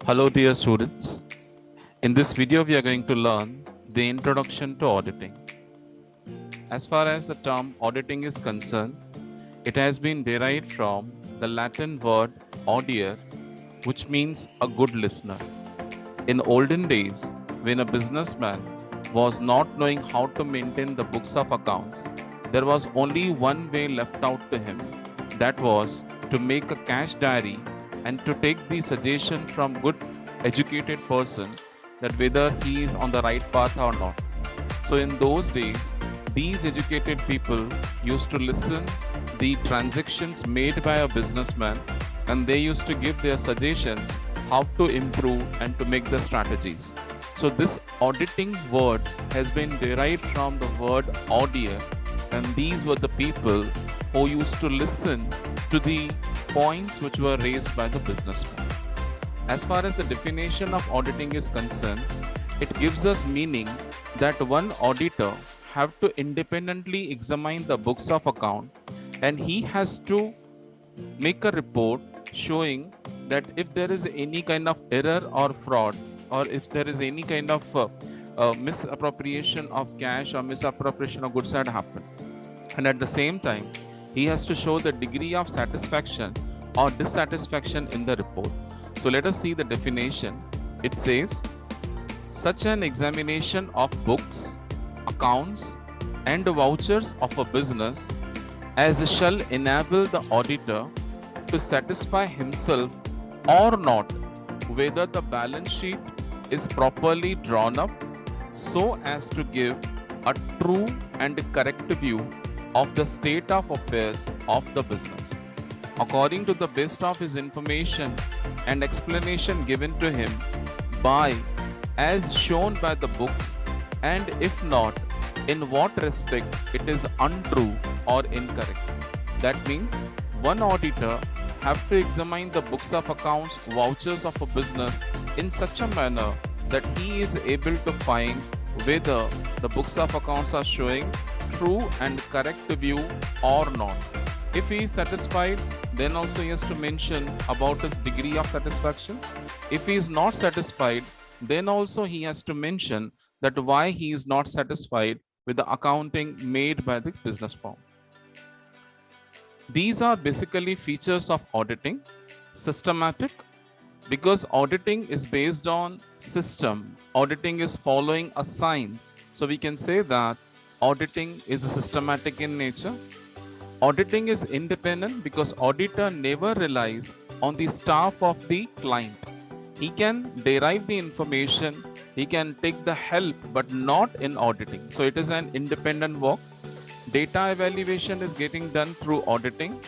Hello dear students. In this video we are going to learn the introduction to auditing. As far as the term auditing is concerned, it has been derived from the Latin word audier, which means a good listener. In olden days, when a businessman was not knowing how to maintain the books of accounts, there was only one way left out to him. That was to make a cash diary and to take the suggestion from good educated person that whether he is on the right path or not. So in those days, these educated people used to listen the transactions made by a businessman, and they used to give their suggestions how to improve and to make the strategies. So this auditing word has been derived from the word audier, and these were the people who used to listen to the points which were raised by the businessman. As far as the definition of auditing is concerned, it gives us meaning that one auditor have to independently examine the books of account, and he has to make a report showing that if there is any kind of error or fraud, or if there is any kind of misappropriation of cash or misappropriation of goods had happened. And at the same time, he has to show the degree of satisfaction or dissatisfaction in the report. So let us see the definition. It says, such an examination of books, accounts, and vouchers of a business as shall enable the auditor to satisfy himself or not whether the balance sheet is properly drawn up so as to give a true and correct view of the state of affairs of the business, according to the best of his information and explanation given to him by as shown by the books, and if not, in what respect it is untrue or incorrect. That means one auditor have to examine the books of accounts, vouchers of a business in such a manner that he is able to find whether the books of accounts are showing true and correct view or not. If he is satisfied, then also he has to mention about his degree of satisfaction. If he is not satisfied, then also he has to mention that why he is not satisfied with the accounting made by the business firm. These are basically features of auditing. Systematic, because auditing is based on system. Auditing is following a science. So we can say that auditing is systematic in nature. Auditing is independent because auditor never relies on the staff of the client. He can derive the information, he can take the help, but not in auditing. So it is an independent work. Data evaluation is getting done through auditing.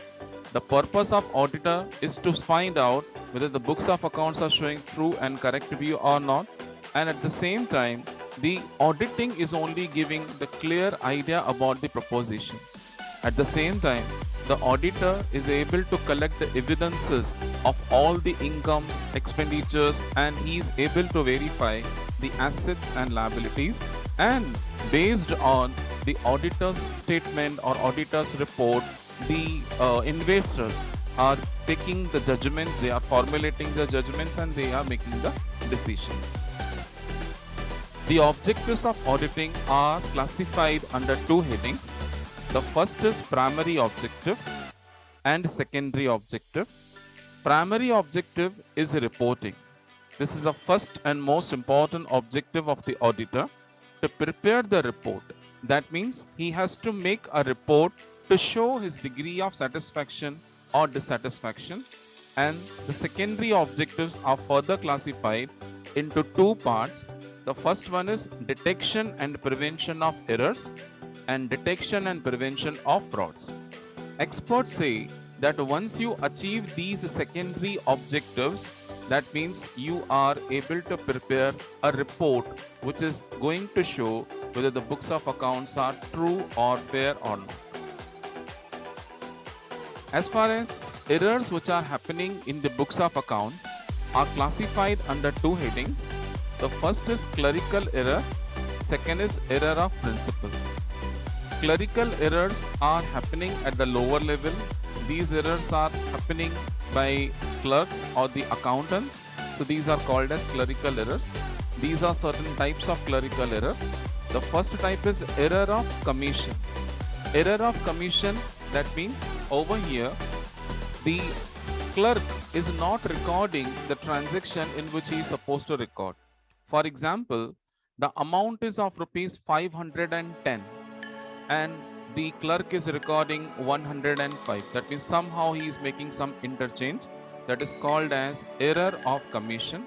The purpose of auditor is to find out whether the books of accounts are showing true and correct view or not. And at the same time, the auditing is only giving the clear idea about the propositions. At the same time, the auditor is able to collect the evidences of all the incomes, expenditures, and he is able to verify the assets and liabilities. And based on the auditor's statement or auditor's report, the investors are taking the judgments, they are formulating the judgments, and they are making the decisions. The objectives of auditing are classified under two headings. The first is primary objective and secondary objective. Primary objective is reporting. This is the first and most important objective of the auditor, to prepare the report. That means he has to make a report to show his degree of satisfaction or dissatisfaction. And the secondary objectives are further classified into two parts. The first one is detection and prevention of errors and detection and prevention of frauds. Experts say that once you achieve these secondary objectives, that means you are able to prepare a report which is going to show whether the books of accounts are true or fair or not. As far as errors which are happening in the books of accounts are classified under two headings. The first is clerical error, second is error of principle. Clerical errors are happening at the lower level. These errors are happening by clerks or the accountants. So these are called as clerical errors. These are certain types of clerical error. The first type is error of commission. Error of commission, that means over here the clerk is not recording the transaction in which he is supposed to record. For example, the amount is of rupees 510 and the clerk is recording 105. That means somehow he is making some interchange. That is called as error of commission.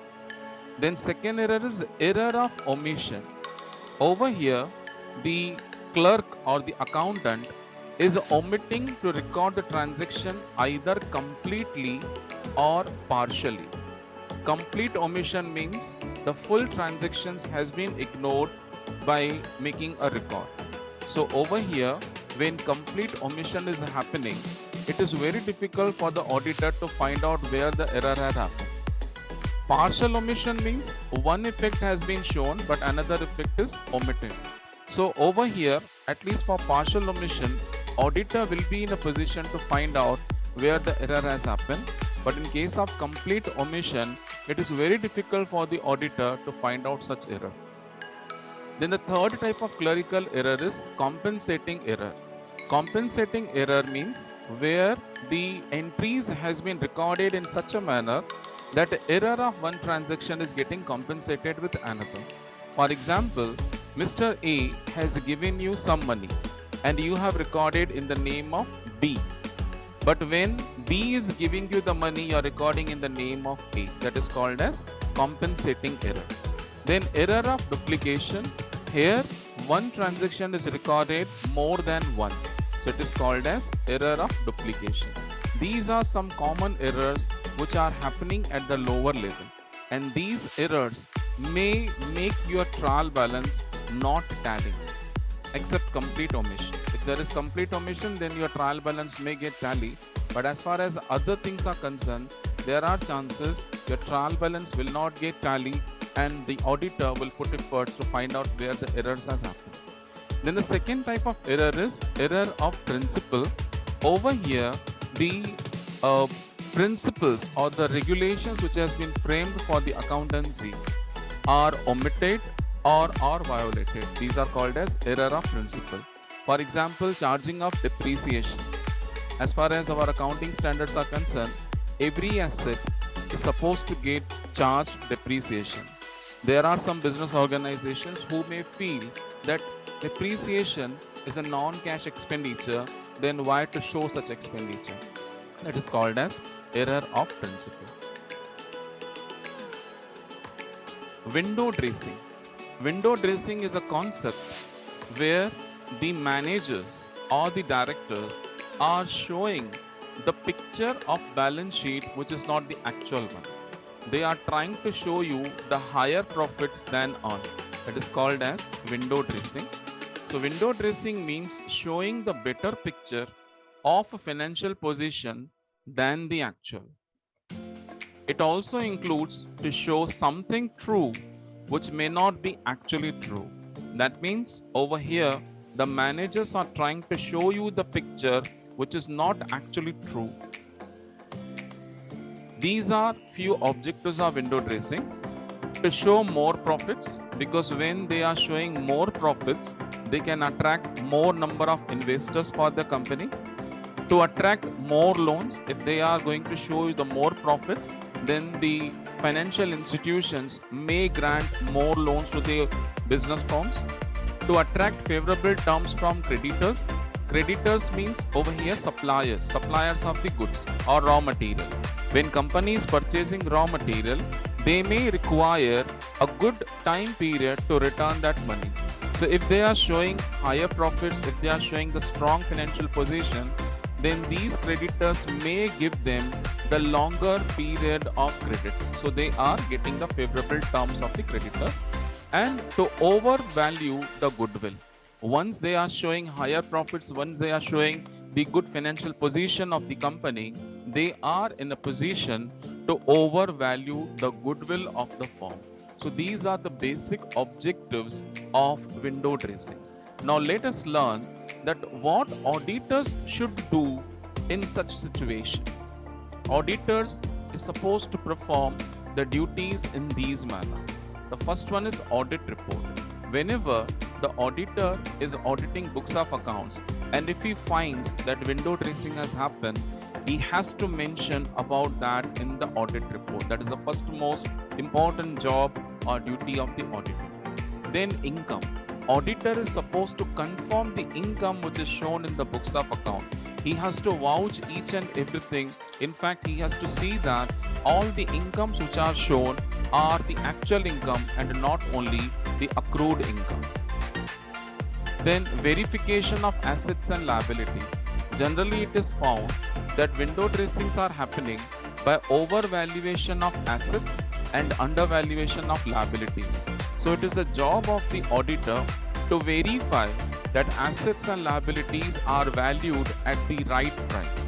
Then second error is error of omission. Over here, the clerk or the accountant is omitting to record the transaction either completely or partially. Complete omission means the full transactions has been ignored by making a record. So over here, when complete omission is happening, it is very difficult for the auditor to find out where the error had happened. Partial omission means one effect has been shown but another effect is omitted. So over here, at least for partial omission, auditor will be in a position to find out where the error has happened. But in case of complete omission, it is very difficult for the auditor to find out such error. Then the third type of clerical error is compensating error. Compensating error means where the entries has been recorded in such a manner that the error of one transaction is getting compensated with another. For example, Mr. A has given you some money and you have recorded in the name of B. But when B is giving you the money, you are recording in the name of A. That is called as compensating error. Then error of duplication. Here, one transaction is recorded more than once. So it is called as error of duplication. These are some common errors which are happening at the lower level. And these errors may make your trial balance not tallying, except complete omission. If there is complete omission, then your trial balance may get tally. But as far as other things are concerned, there are chances your trial balance will not get tally and the auditor will put efforts to find out where the errors has happened. Then the second type of error is error of principle. Over here, the principles or the regulations which has been framed for the accountancy are omitted or are violated. These are called as error of principle. For example, charging of depreciation. As far as our accounting standards are concerned, every asset is supposed to get charged depreciation. There are some business organizations who may feel that depreciation is a non-cash expenditure, then why to show such expenditure? That is called as error of principle. Window dressing. Window dressing is a concept where the managers or the directors are showing the picture of balance sheet which is not the actual one. They are trying to show you the higher profits than on. That is called as window dressing. So window dressing means showing the better picture of a financial position than the actual. It also includes to show something true which may not be actually true. That means over here, the managers are trying to show you the picture which is not actually true. These are few objectives of window dressing. To show more profits, because when they are showing more profits, they can attract more number of investors for the company. To attract more loans, if they are going to show you the more profits, then the financial institutions may grant more loans to the business firms. To attract favorable terms from creditors. Creditors means over here suppliers of the goods or raw material. When company is purchasing raw material, they may require a good time period to return that money. So if they are showing higher profits, if they are showing the strong financial position, then these creditors may give them the longer period of credit. So they are getting the favorable terms of the creditors. And to overvalue the goodwill. Once they are showing higher profits, once they are showing the good financial position of the company, they are in a position to overvalue the goodwill of the firm. So these are the basic objectives of window dressing. Now let us learn that what auditors should do in such situation. Auditors is supposed to perform the duties in these manner. The first one is audit report. Whenever the auditor is auditing books of accounts, and if he finds that window dressing has happened, he has to mention about that in the audit report. That is the first most important job or duty of the auditor. Then income. Auditor is supposed to confirm the income which is shown in the books of account. He has to vouch each and everything. In fact, he has to see that all the incomes which are shown are the actual income and not only the accrued income. Then verification of assets and liabilities. Generally, it is found that window dressings are happening by overvaluation of assets and undervaluation of liabilities. So it is a job of the auditor to verify that assets and liabilities are valued at the right price.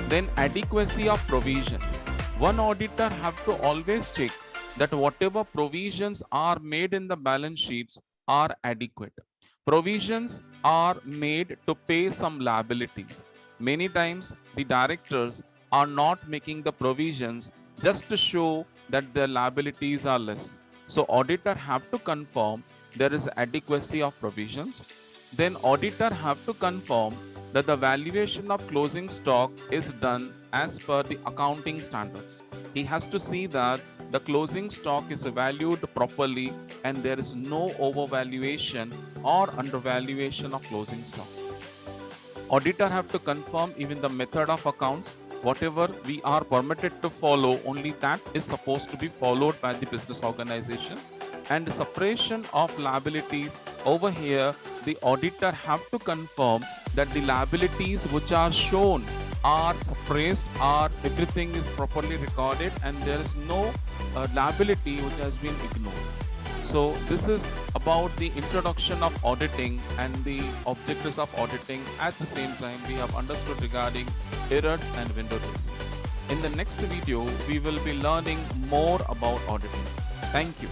Then adequacy of provisions. One auditor have to always check that whatever provisions are made in the balance sheets are adequate. Provisions are made to pay some liabilities. Many times the directors are not making the provisions just to show that their liabilities are less. So auditor have to confirm there is adequacy of provisions. Then auditor have to confirm that the valuation of closing stock is done as per the accounting standards. He has to see that the closing stock is valued properly and there is no overvaluation or undervaluation of closing stock. Auditor have to confirm even the method of accounts. Whatever we are permitted to follow, only that is supposed to be followed by the business organization. And the separation of liabilities, over here the auditor have to confirm that the liabilities which are shown are suppressed, or everything is properly recorded and there is no liability which has been ignored. So this is about the introduction of auditing and the objectives of auditing. At the same time, we have understood regarding errors and window dressing. In the next video, we will be learning more about auditing. Thank you.